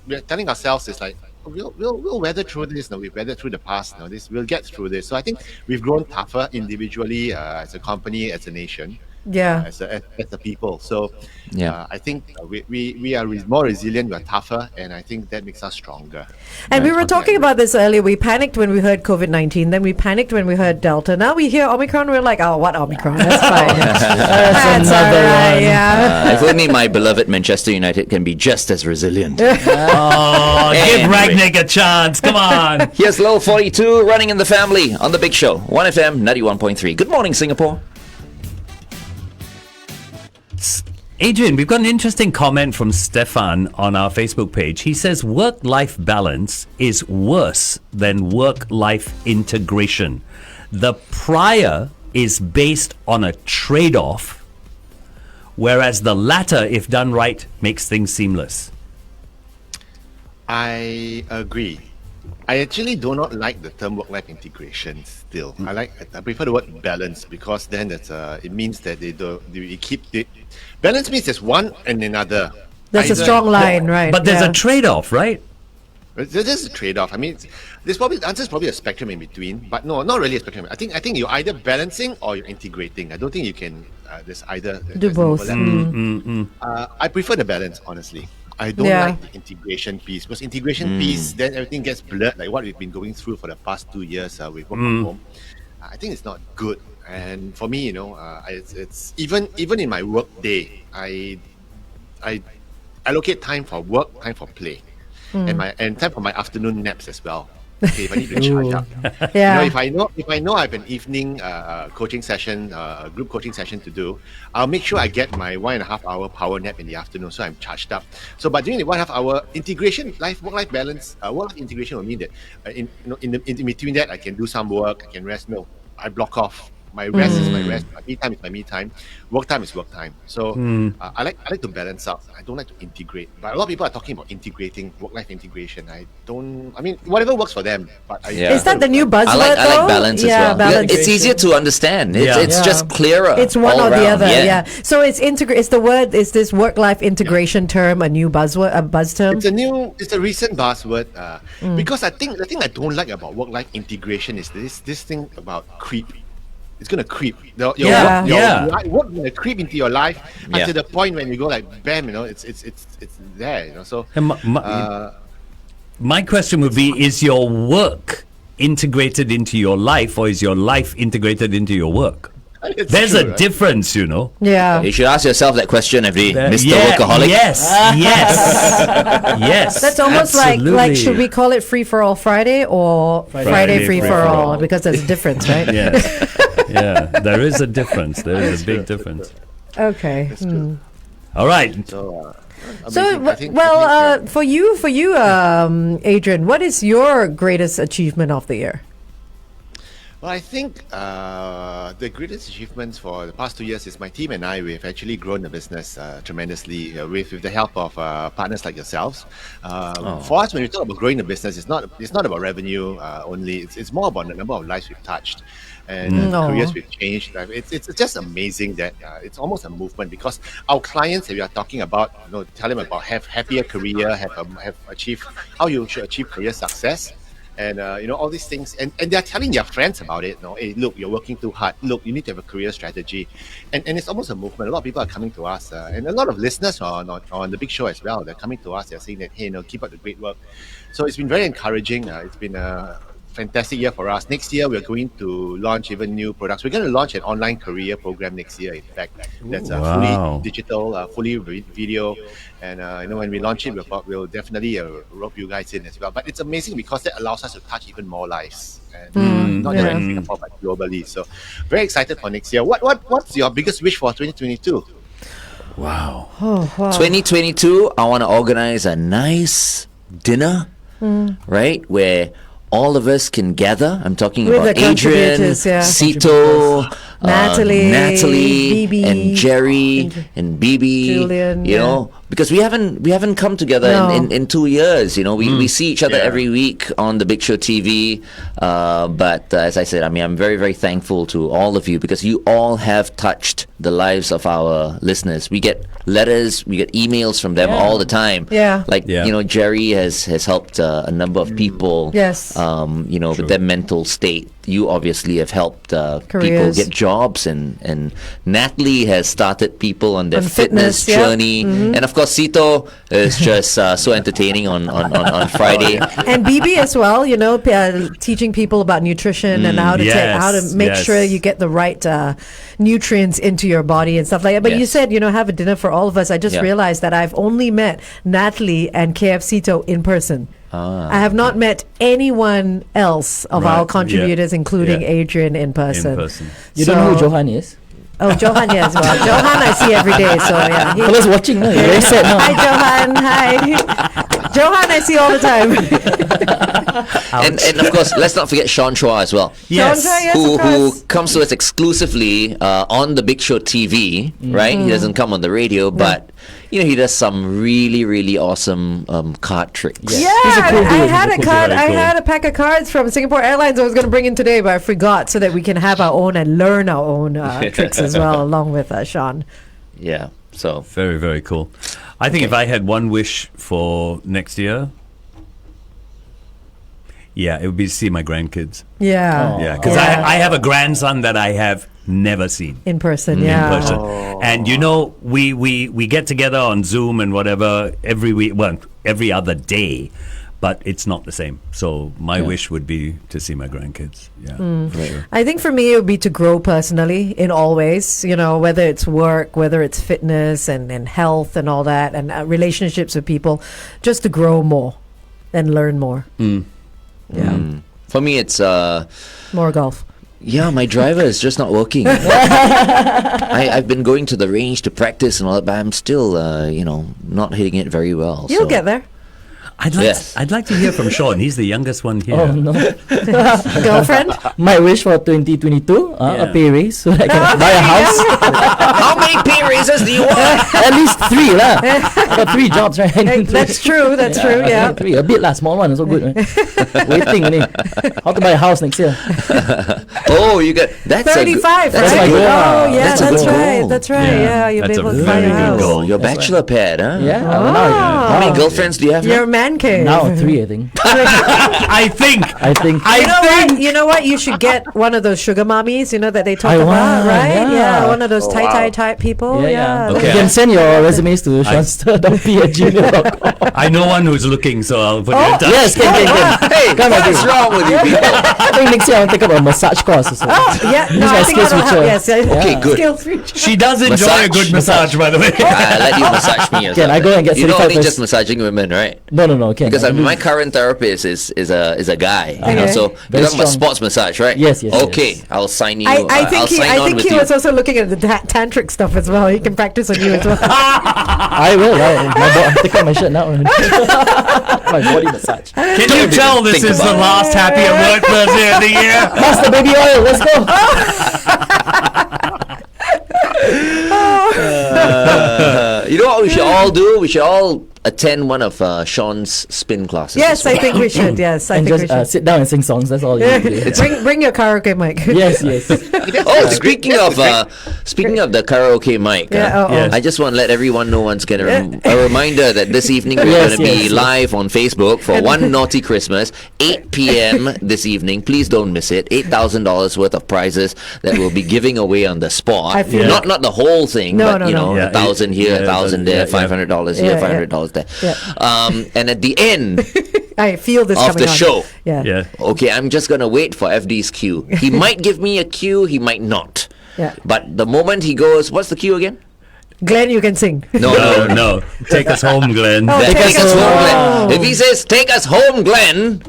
we're telling ourselves it's like we'll weather through this. We've weathered through the past. We'll get through this. So I think we've grown tougher individually, as a company, as a nation. Yeah. As a people. So Yeah. I think we are more resilient, we're tougher, and I think that makes us stronger. And we were talking about this earlier. We panicked when we heard COVID-19. Then we panicked when we heard Delta. Now we hear Omicron. We're like, oh, what Omicron? That's fine. That's all another right. one. Yeah. If only my beloved Manchester United can be just as resilient. Oh, give Anyway. Ragnick a chance. Come on. Here's Low 42 running in the family on the Big Show. 1FM 91.3. Good morning, Singapore. Adrian, we've got an interesting comment from Stefan on our Facebook page. He says work-life balance is worse than work-life integration. The prior is based on a trade-off, whereas the latter, if done right, makes things seamless. I agree. I actually do not like the term work-life integration still. I prefer the word balance, because then it means that balance means there's one and another. That's a Either- strong line, right? But there's yeah. a trade-off, right? There's a trade-off. I mean, the answer is probably a spectrum in between, but no, not really a spectrum. I think you're either balancing or you're integrating. I don't think you can. There's either. Do there's no both. overlap. I prefer the balance, honestly. I don't Yeah. like the integration piece, because integration piece, then everything gets blurred, like what we've been going through for the past 2 years with work from home. I think it's not good. And for me, it's even in my work day, I allocate time for work, time for play, and time for my afternoon naps as well. Okay, if I need to charge up. Yeah. If I know I have an evening coaching session, group coaching session to do, I'll make sure I get my 1.5 hour power nap in the afternoon, so I'm charged up. So, but during the 1.5 hour integration, work-life balance, work-life integration will mean that in between that, I can do some work, I can rest. No, I block off. My rest is my rest. My me time is my me time. Work time is work time. So I like to balance out. I don't like to integrate. But a lot of people are talking about integrating, work-life integration. I mean, whatever works for them. But Yeah. Is that the new buzzword? I like though? balance as Yeah, well. balance. It's easier to understand. Yeah. It's just clearer. It's one all or the round. other. Yeah. So it's is this work-life integration term a new buzzword, a buzz term? It's a recent buzzword. Because I think the thing I don't like about work-life integration is this thing about creep. It's gonna creep. Your work gonna creep into your life until the point when you go like bam, it's there. So And my question would be, is your work integrated into your life, or is your life integrated into your work? it's There's true, a right? difference, you know. Yeah. You should ask yourself that question every Mr. Yeah, Workaholic. Yes, yes. That's almost like absolutely. should we call it free for all Friday or Friday free for all? Because there's a difference, right? Yes. Yeah, there is a difference. There is a big difference. Okay. All right. So, So, amazing. I think, for you, Adrian, what is your greatest achievement of the year? Well, I think the greatest achievements for the past 2 years is my team and I. We've actually grown the business tremendously with the help of partners like yourselves. For us, when we talk about growing the business, it's not about revenue only. It's more about the number of lives we've touched and the careers we've changed. It's just amazing that it's almost a movement, because our clients that we are talking about, tell them about have happier career, have achieved how you should achieve career success. And all these things, and they're telling their friends about it. Hey, look, you're working too hard. Look, you need to have a career strategy, and it's almost a movement. A lot of people are coming to us, and a lot of listeners on the Big Show as well. They're coming to us. They're saying that, hey, keep up the great work. So it's been very encouraging. It's been fantastic year for us. Next year, we're going to launch even new products. We're going to launch an online career program next year. In fact, that's Wow. fully digital, fully video, and when we launch it, we'll definitely rope you guys in as well. But it's amazing because that allows us to touch even more lives, and not just in Singapore but globally. So, very excited for next year. What's your biggest wish for 2022? Wow. 2022, I want to organize a nice dinner, right, where all of us can gather. I'm talking With about the Adrian, contributors, yeah. Sito, Natalie, BB, and Jerry, and BB. Julian, you know, because we haven't come together No. in 2 years. You know, we see each other every week on the Big Show TV. But as I said, I mean, I'm very, very thankful to all of you because you all have touched the lives of our listeners. We get letters, we get emails from them all the time. Yeah. Like, you know, Jerry has helped a number of people. Yes. You know, with their mental state. You obviously have helped people Careers. get jobs, and Natalie has started people on their On fitness fitness, yeah. journey. And of course, Sito is just so entertaining on Friday. And BB as well, you know, teaching people about nutrition and how to make sure you get the right nutrients into your body and stuff like that. But you said, you know, have a dinner for all of us. I just realized that I've only met Natalie and KFCito in person. I have not met anyone else of our contributors, including Adrian, in person. You don't know who Johan is? Oh, Johan, yes. Well, Johan I see every day, so yeah. Fellas watching now, you're very sad now. Hi, Johan. Hi. Johan I see all the time. and of course, let's not forget Sean Chua as well. Yes. Sean Chua, yes, who of course. comes to us exclusively on the Big Show TV, right? He doesn't come on the radio, but you know, he does some really, really awesome card tricks. Yeah, He's a cool dude. I had He's a a cool card. dude. I had a pack of cards from Singapore Airlines I was going to bring in today, but I forgot, so that we can have our own and learn our own tricks as well, along with Sean. Yeah, so Very, very cool. I think if I had one wish for next year, it would be to see my grandkids. Yeah. Yeah, because I have a grandson that I have never seen In person, in yeah. person. And you know, we get together on Zoom and whatever every week, well, every other day, but it's not the same. So my wish would be to see my grandkids. Yeah, for sure. I think for me it would be to grow personally in all ways, you know, whether it's work, whether it's fitness and health and all that, and relationships with people, just to grow more and learn more. Yeah. for me, it's More golf. yeah, my driver is just not working. I've been going to the range to practice and all that, but I'm still, you know, not hitting it very well. You'll so. get there. I'd like to hear from Sean. He's the youngest one here. Oh no. Girlfriend? My wish for 2022, a pay raise so I can buy a house. How many pay raises do you want? At least 3 lah. I got 3 jobs, right? That's true. That's true. Yeah. 3, a bit lah, small one, also good. Right? Waiting only. How to buy a house next year? Oh, you got that's 35, That's right? my goal. Oh, yeah, That's a that's good right. goal. That's right. Yeah, you'll be That's a able to buy very a good house. goal. your bachelor pad, huh? Yeah. How many girlfriends do you have? Your man cave. Now 3, I think. I think. You know what? You should get one of those sugar mommies, you know, that they talk I about, want, right? yeah. One of those tie type people. Yeah. Okay. You can send your resumes to seanster.p@gmail.com. I know one who's looking, so I'll put you in touch. Yes, can. Hey, Come on, what's dude. wrong with you people? I think next year I'll take up a massage course or so. Yeah, no, Use my I think skills that'll help. future. Yes. Okay, good. Skills future. She does enjoy a good massage, by the way. I let you massage me. Can I go and get You're not certified only first? just massaging women, right? No, okay. Because my current therapist is a guy. You know, Okay. so you're Very talking about strong. sports massage, right? Yes, Okay, yes. I'll sign you. I I'll think sign on with he you. was also looking at the tantric stuff as well. He can practice on you as well. I will. I'm taking my shirt now. My body massage. Can you tell this think is the about it. last happy at work Thursday of the year? Pass the baby oil. Let's go. You know what we should all do? We should all attend one of Sean's spin classes. Yes, as well. I think we should. Yes, I And think we just should. sit down and sing songs. That's all you need to do. Bring your karaoke mic. Yes. Oh, speaking of the karaoke mic, Yeah, Yes. I just want to let everyone know once again a reminder that this evening we're Yes, going to be yes. live on Facebook for One Naughty Christmas, 8 p.m. this evening. Please don't miss it. $8,000 worth of prizes that we'll be giving away on the spot. I feel Not the whole thing, No, but no, you no. know, Yeah, 1,000 here, yeah, 1,000 yeah, there, yeah. $500 here, Yeah, $500 there. Yeah. And at the end I feel this of coming the on. show, Yeah. okay, I'm just gonna wait for FD's cue. He might give me a cue, he might not. Yeah. But the moment he goes, what's the cue again? Glenn, you can sing. No. Take us home, Glenn. Oh, Take us home, home. Glenn. If he says, take us home, Glenn,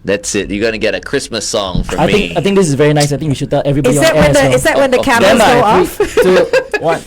that's it. You're gonna get a Christmas song from me. I think this is very nice. I think we should tell everybody Is on that air when as well. is that when the cameras go off? 3, 2, 1.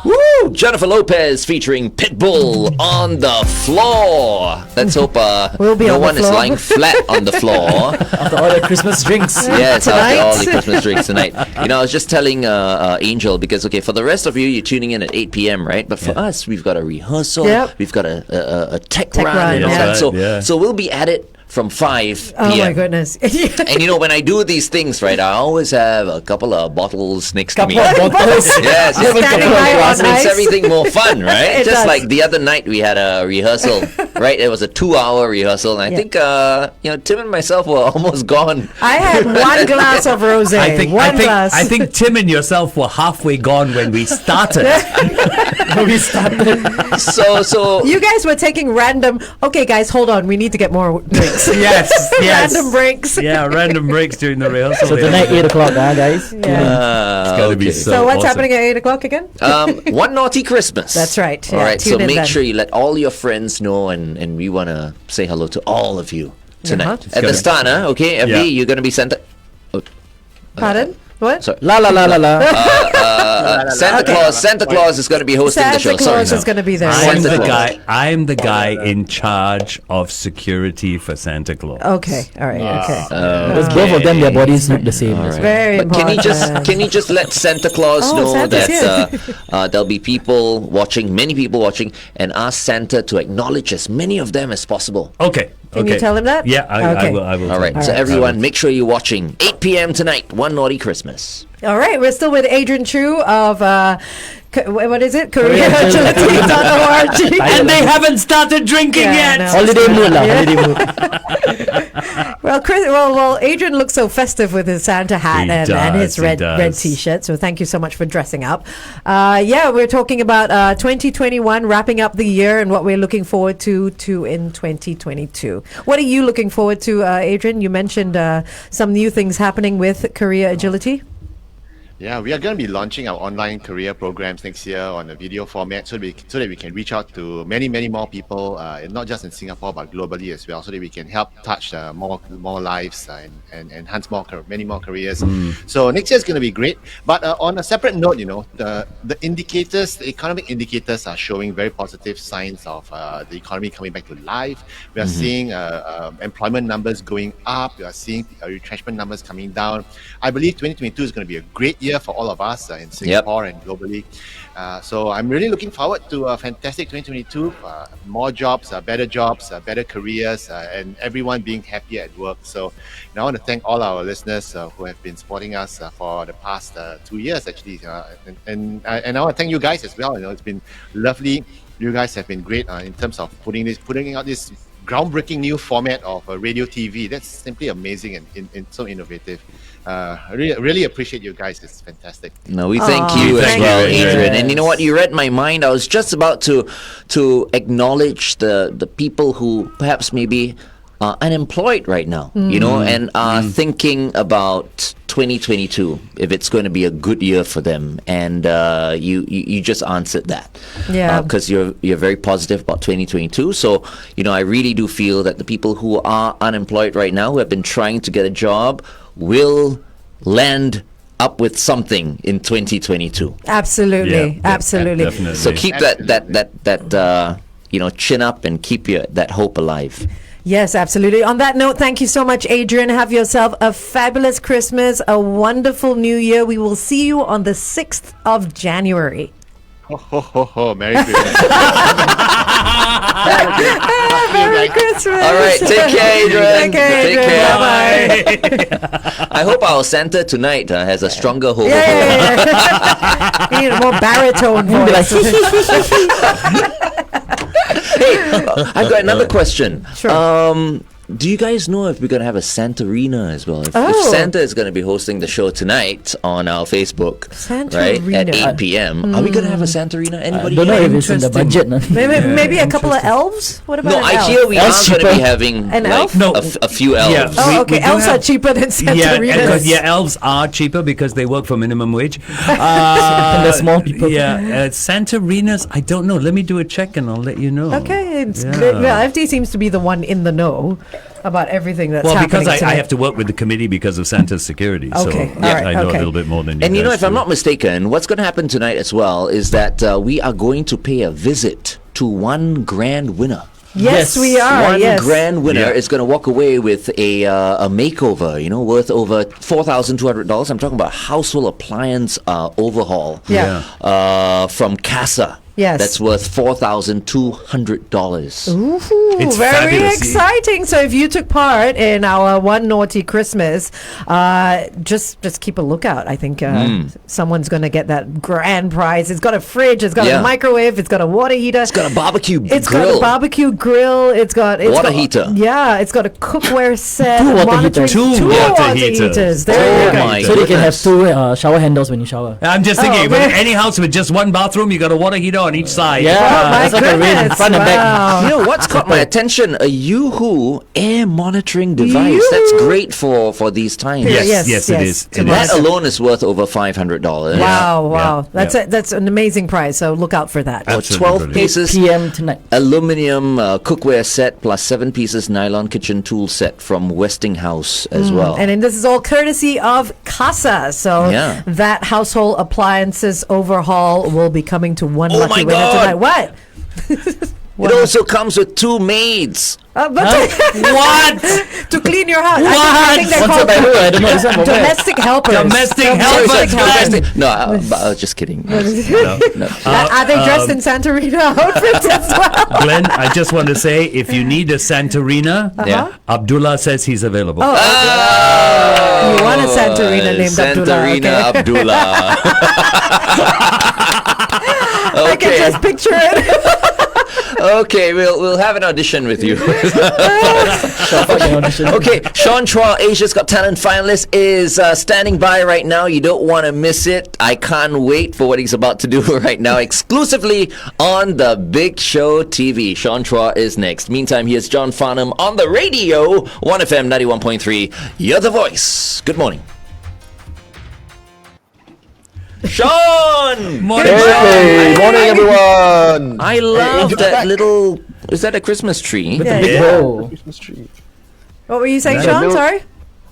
Woo! Jennifer Lopez featuring Pitbull on the floor. Let's hope We'll be no on the one is floor. lying flat on the floor. After all the Christmas drinks. Yes, Tonight? after all the Christmas drinks tonight. You know, I was just telling Angel, because, okay, for the rest of you, you're tuning in at 8 p.m., right? But for us, we've got a rehearsal, Yep. we've got a tech Tech run, run, and all yeah. that. So, Right, yeah. so we'll be at it from 5 p.m. Oh my goodness. And you know, when I do these things, right, I always have a couple of bottles next to me. Couple of bottles. Yes, Standing by on it makes ice. everything more fun, right? It Just does. like the other night we had a rehearsal, right? It was a 2-hour rehearsal, and I Yeah. think you know, Tim and myself were almost gone. I had one glass of rosé. One glass. I think Tim and yourself were halfway gone when we started. So you guys were taking random. Okay, guys, hold on. We need to get more drinks. yes. Random breaks. Yeah, random breaks during the rehearsal. So tonight 8 o'clock, guys. Yeah. It's gonna be so. So what's awesome. happening at 8 o'clock again? One Naughty Christmas. That's right. All Yeah, right. So tune in make then. sure you let all your friends know, and we want to say hello to all of you tonight. Uh-huh. At the start, okay, FB, Yeah. you're gonna be Santa. Pardon? What? Sorry. La la la la la. Santa Claus. Santa Claus is going to be hosting the show. Santa Sorry. Claus is going to be there. I'm Santa the Claus. guy. I'm the guy in charge of security for Santa Claus. Okay. All right. Okay. Because both of them, their bodies look the same. All That's right. Very But important. can you just let Santa Claus Oh, know Santa's that there'll be people watching, many people watching, and ask Santa to acknowledge as many of them as possible. Okay. Can okay. you tell him that? Yeah, I Okay. will. I will. All right. tell So him. everyone, make sure you're watching 8 p.m. tonight. One Naughty Christmas. All right. We're still with Adrian Chu of what is it? KoreaAgility.org. And they haven't started drinking Yeah, yet. no. Holiday mood lah. Yeah. Holiday mood. Well, Adrian looks so festive with his Santa hat He and his does, he red does. T-shirt. So thank you so much for dressing up. Yeah, we're talking about 2021, wrapping up the year and what we're looking forward to in 2022. What are you looking forward to, Adrian? You mentioned some new things happening with Korea Agility. Yeah, we are going to be launching our online career programs next year on a video format so that we can reach out to many more people, and not just in Singapore but globally as well, so that we can help touch more lives and enhance many more careers. So next year is going to be great. But on a separate note, you know, the indicators, the economic indicators are showing very positive signs of the economy coming back to life. We are seeing employment numbers going up. We are seeing retrenchment numbers coming down. I believe 2022 is going to be a great year for all of us in Singapore and globally. So I'm really looking forward to a fantastic 2022. More jobs, better careers, and everyone being happy at work. So I want to thank all our listeners who have been supporting us for the past 2 years, actually. And I want to thank you guys as well. You know, it's been lovely. You guys have been great in terms of putting out this groundbreaking new format of radio TV. That's simply amazing and so innovative. Really appreciate you guys. It's fantastic. No, we thank you as Thank well, you. Adrian. Yes. And you know what? You read my mind. I was just about to acknowledge the people who perhaps maybe are unemployed right now, you know, and are thinking about 2022, if it's going to be a good year for them. And you just answered that. Yeah. Because you're very positive about 2022. So, you know, I really do feel that the people who are unemployed right now, who have been trying to get a job, will land up with something in 2022. Absolutely. Yeah, Absolutely. definitely. So keep that you know, chin up and keep that hope alive. Yes, absolutely. On that note, thank you so much, Adrian. Have yourself a fabulous Christmas, a wonderful New Year. We will see you on the 6th of January. Ho, ho, ho, ho. Merry Christmas. Merry Christmas. All right, take care, Adrian. Take care, Take Adrian. care. Bye-bye. I hope our Santa tonight has a stronger ho ho ho. Yeah. You need a more baritone voice. Hey, I've got another question. Sure. do you guys know if we're going to have a Santarina as well? If Oh. Santa is going to be hosting the show tonight on our Facebook, right, at Santarina. 8 p.m., are we going to have a Santarina? Anybody? don't know if it's in the Interesting. budget. Maybe a couple of elves? What about No, an I elf? hear we are Elf's going to be cheaper. having An like elf? No. a few elves. Yeah. Oh, We okay. do Elves are have- cheaper than Yeah, Santarinas. elves are cheaper because they work for minimum wage. And the small people. Yeah, Santarinas, I don't know. Let me do a check and I'll let you know. Okay, it's Yeah. good. Well, FD seems to be the one in the know about everything that's Well, happening because I tonight. have to work with the committee because of Santa's security. So Okay, all right, I know okay. a little bit more than you And you know, guys if I'm do. not mistaken, what's going to happen tonight as well is that we are going to pay a visit to one grand winner. Yes, Yes. we are. One Yes. grand winner Yeah. is going to walk away with a makeover, worth over $4,200. I'm talking about household appliance overhaul. Yeah. From Casa. Yes. That's worth $4,200. Ooh, It's very fabulous. exciting. So if you took part in our One Naughty Christmas, just keep a lookout. I think someone's going to get that grand prize. It's got a fridge, it's got Yeah. a microwave, it's got a water heater. It's got a barbecue It's grill. got a barbecue grill. It's got Water got- heater. Yeah, it's got a cookware set. Two water monitoring- heaters. Two water heaters. There Oh you go. my So they can have goodness. two shower handles when you shower. I'm just thinking, Oh, okay. with any house with just one bathroom, you got a water heater on each side. Yeah, Oh, my that's like a rain goodness. front and back. Wow. You know what's caught my attention? A Yoo-Hoo air monitoring device. That's Yoo-hoo. great for these times. Yes, yes, it is. To It That is. alone is worth over $500. Wow, wow. yeah. That's an amazing prize. So look out for that. Or Absolutely 12 brilliant. pieces PM tonight. aluminum cookware set plus 7 pieces nylon kitchen tool set from Westinghouse as well. And then this is all courtesy of Casa. So Yeah. that household appliances overhaul will be coming to one Oh lucky my winner God. tonight. What? It also comes with 2 maids. But What? to clean your house. I What? think they're Sponsored called by who? I don't know. This one from where? domestic helpers. Domestic Sorry, helpers. sorry, Glenn. domestic- No, I was just kidding. No. Are they dressed in Santarina outfits as well? Glenn, I just want to say, if you need a Santarina, Yeah. Abdullah says he's available. You want a Santarina named Santarina Abdullah. I can Okay. just picture it. Okay, we'll have an audition with you. Okay, Sean Chua, Asia's Got Talent finalist, is standing by right now. You don't want to miss it. I can't wait for what he's about to do right now, exclusively on the Big Show TV. Sean Chua is next. Meantime, here's John Farnham on the radio, 1FM 91.3. You're the voice. Good morning. Sean! Morning, Hey, morning everyone. I love Angel that back. little... Is that a Christmas tree? Yeah. Big hole. Christmas tree. What were you saying, Yeah. Sean? No. Sorry?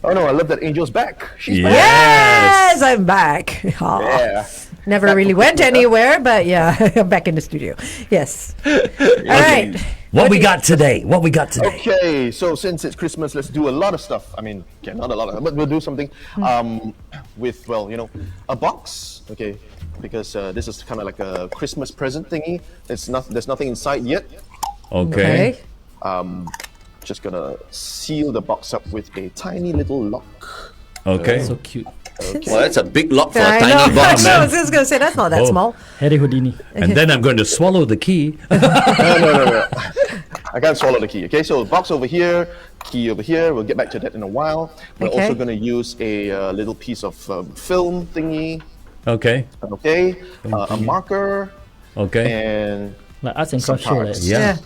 Oh no, I love that Angel's back. She's back. Yes, I'm back. Aw. Yeah. Never really went anywhere, but yeah, I'm back in the studio. Yes. All right. What we got today? What we got today? Okay, so since it's Christmas, let's do a lot of stuff. I mean, okay, not a lot of, but we'll do something with, well, a box. Okay, because this is kind of like a Christmas present thingy. There's nothing inside yet. Okay. Just gonna seal the box up with a tiny little lock. Okay. So cute. Well, that's a big lock for a I tiny know. box. I was just going to say, that's not that Oh. small. Harry Houdini. And then I'm going to swallow the key. No. I can't swallow the key. Okay, so box over here, key over here. We'll get back to that in a while. We're Okay. also going to use a little piece of film thingy. Okay. Okay, a marker, Okay. and Like arts and Some crafts show. parts. Like. Yeah.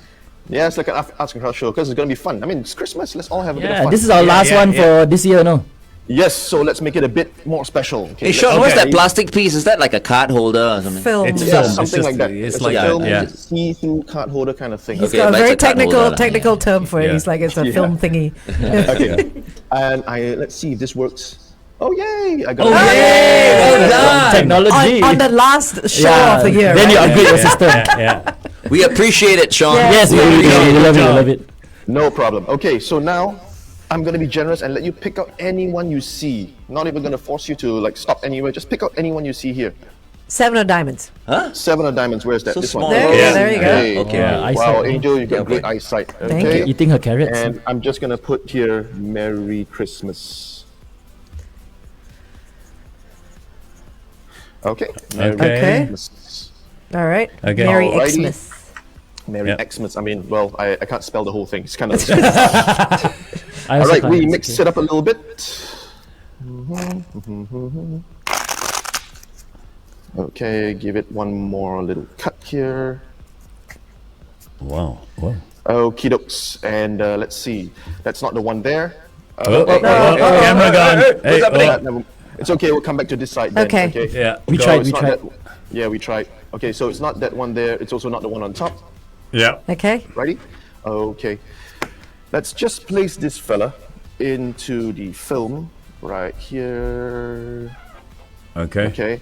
yeah, it's like an arts and crafts show because it's going to be fun. I mean, it's Christmas. Let's all have a bit of Yeah, fun. this is our last one for this year, no? Yes, so let's make it a bit more special. Okay, Hey, Sean, let's- what's Okay. that plastic piece? Is that like a card holder or something? Film. It's Yeah, film. It's something just- like that. it's It's like a that, film, yeah. see-through card holder kind of thing. He's Okay, got a but very it's a card holder. technical term for it. Yeah. He's like, it's a Yeah. film thingy. Okay. And let's see if this works. Oh yay! I got Oh, it. yay! Well done. Technology. On the last show Yeah, of the year. then right? you upgrade your Yeah, system. yeah. We appreciate it, Sean. Yeah. Yes, we really do. We love it. We love it. No problem. Okay, so now I'm gonna be generous and let you pick out anyone you see. Not even gonna force you to like stop anywhere. Just pick out anyone you see here. 7 of diamonds. 7 of diamonds. Where's that? So this small. one. There you go, there you go. Hey. Okay. Yeah, Wow, eyesight. Angel, you got Yeah, great okay. eyesight. Thank Okay. you. Eating her carrots. And I'm just gonna put here Merry Christmas. Okay. Merry Okay. Okay. Christmas. All right. Okay. Merry Alrighty. Xmas. Merry Yep. Xmas. I mean, well, I can't spell the whole thing. It's kind of. I All also right, can't, we it's mix okay. it up a little bit. Okay, give it one more little cut here. Wow. Wow. Okie dokes. And let's see. That's not the one there. Camera gone. Hey, Never- It's okay, we'll come back to this side then. Okay. Yeah. We So tried, it's we not tried. Yeah, we tried. Okay, so it's not that one there. It's also not the one on top. Yeah. Okay. Ready? Okay. Let's just place this fella into the film right here. Okay. Okay.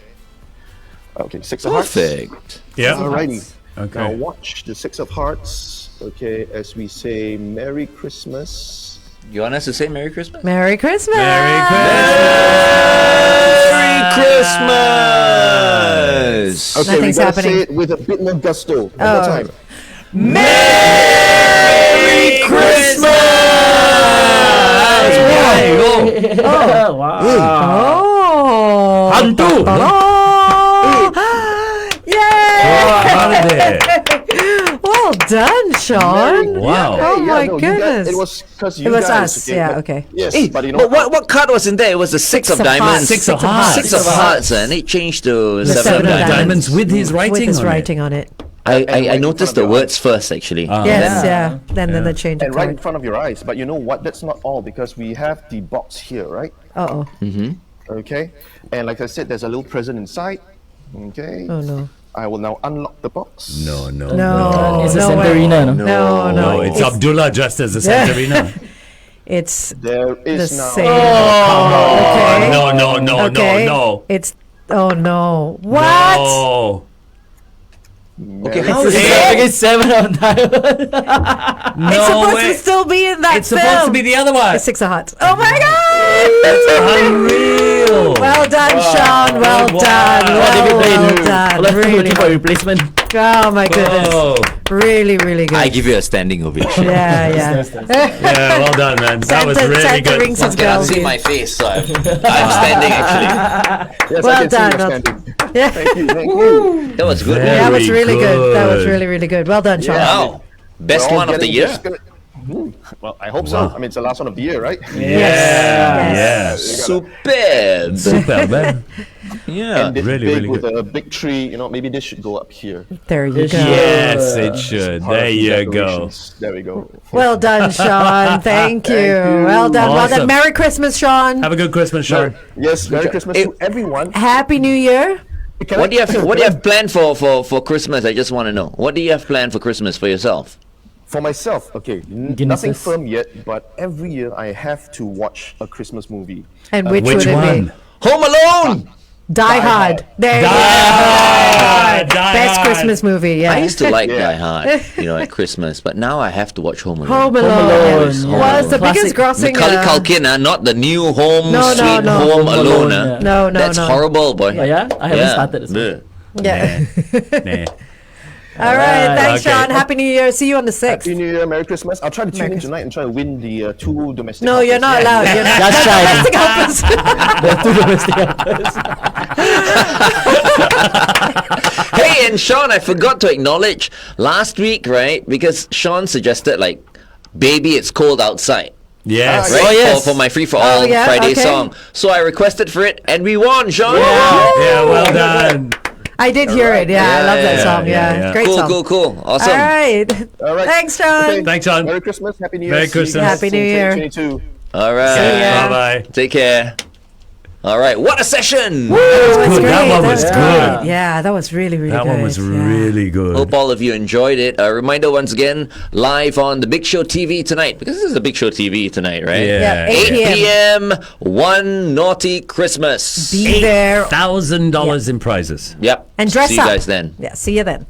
Okay, Six of Hearts. Perfect. Yeah. Alrighty. Okay. Now watch the Six of Hearts. Okay, as we say Merry Christmas. You want us to say Merry Christmas? Merry Christmas. Merry Merry Christmas! Okay, Nothing's we gotta happening. say it with a bit more gusto. One Oh. more time. Merry Christmas! Oh, wow. Oh. Hantu. Yay! Well done, Sean. Wow. Oh my no, you goodness. Guys, it was because you It was guys. us, yeah, okay. Yes, Hey, but you know but what card was in there? It was the Six of Diamonds. Hearts. Six of Hearts. Six of Hearts, and it changed to The Seven of Diamonds. With his writing With his on writing on it. I noticed the words first, actually. Yes, yeah. Then the change of and right in card. front of your eyes. But you know what? That's not all because we have the box here, right? Uh-oh. Okay. And like I said, there's a little present inside. Okay. Oh no. I will now unlock the box. No. No. It's a no way. Santarina, no? No, no. No, it's Abdullah dressed as a Santarina. It's There the is now. same. Oh, Okay. no, Okay. no. It's oh no. What? No. Okay, Merry how is It's it? like 7 of diamonds. It's supposed to still be in that It's supposed to be the other one. It's Six of Hearts. Oh my god! Unreal. Well done, Sean. Well done. Well done. Let's Really. looking for a replacement. Oh my goodness. Oh. Really, really good. I give you a standing ovation. Yeah, yeah. Yeah, well done, man. That was really Santa good. rings his You cannot bell. see my face, so I'm standing actually. Yes, Well I can done, see you well- standing. Yeah. Thank you. Thank you. That was good. Very That was really good. That was good. really, really good. Well done, Sean. Wow. Best We're all one of the getting year. this good. Well, I hope so. Wow. I mean, it's the last one of the year, right? Yes. Superb. Super, man. Yeah. And this really, big really with good. a big tree. You know, maybe this should go up here. There you go. Yes, it should. Part of There the you go. decorations. There we go. Well done, Sean. Thank you. you. Well done. Well done. Awesome. Merry Christmas, Sean. Have a good Christmas, Sean. Yes, Merry Christmas to everyone. Happy New Year. What do you have planned for Christmas? I just want to know. What do you have planned for Christmas for yourself? For myself, okay, nothing Guinnesses. firm yet, but every year I have to watch a Christmas movie. And which Which would it one? be? Home Alone. Die Hard. There you go. Die Best Hard. Christmas movie. Yeah. I used to like Yeah. Die Hard, at Christmas, but now I have to watch Home Alone. Home Alone. Alone, Yeah. yeah. Was the biggest Classic. grossing. Macaulay Culkin, not the new Home No, no, Sweet no. Home Home Alone. Alone, ah. yeah. No, That's no. horrible, boy. Oh, yeah? I haven't started as well. Bleh. Yeah. Nah. All right. Thanks, Okay. Sean. Happy New Year. See you on the 6th. Happy New Year, Merry Christmas. I'll try to tune Merry in tonight and try to win the 2 domestic. No, you're not allowed. You're not. Just try. Domestic helpers. The 2 domestic helpers. Hey, and Sean, I forgot to acknowledge last week, right? Because Sean suggested, like, Baby, It's Cold Outside. Yes. Right? Oh, yes. For my Free for All yeah, Friday okay. song. So I requested for it, and we won, Sean. Yeah, well done. I did hear it. Yeah, I love that Yeah, song. Yeah, yeah. great song. Cool. Awesome. All right. All right. Thanks, Sean. Okay. Thanks, Sean. Merry Christmas, Happy New Year. Merry See you Christmas. guys Happy in New Year. 2022. All right. See ya. Bye-bye. Take care. All right. What a session. That was good. great. That one was was good. great. Yeah, that was really, really That good. one was Yeah. really good. Hope all of you enjoyed it. A reminder once again, live on the Big Show TV tonight, because this is the Big Show TV tonight, right? Yeah, 8 8 p.m. One Naughty Christmas. Be there. $1,000 in prizes. Yep. And dress See up. you guys then. Yeah, see you then.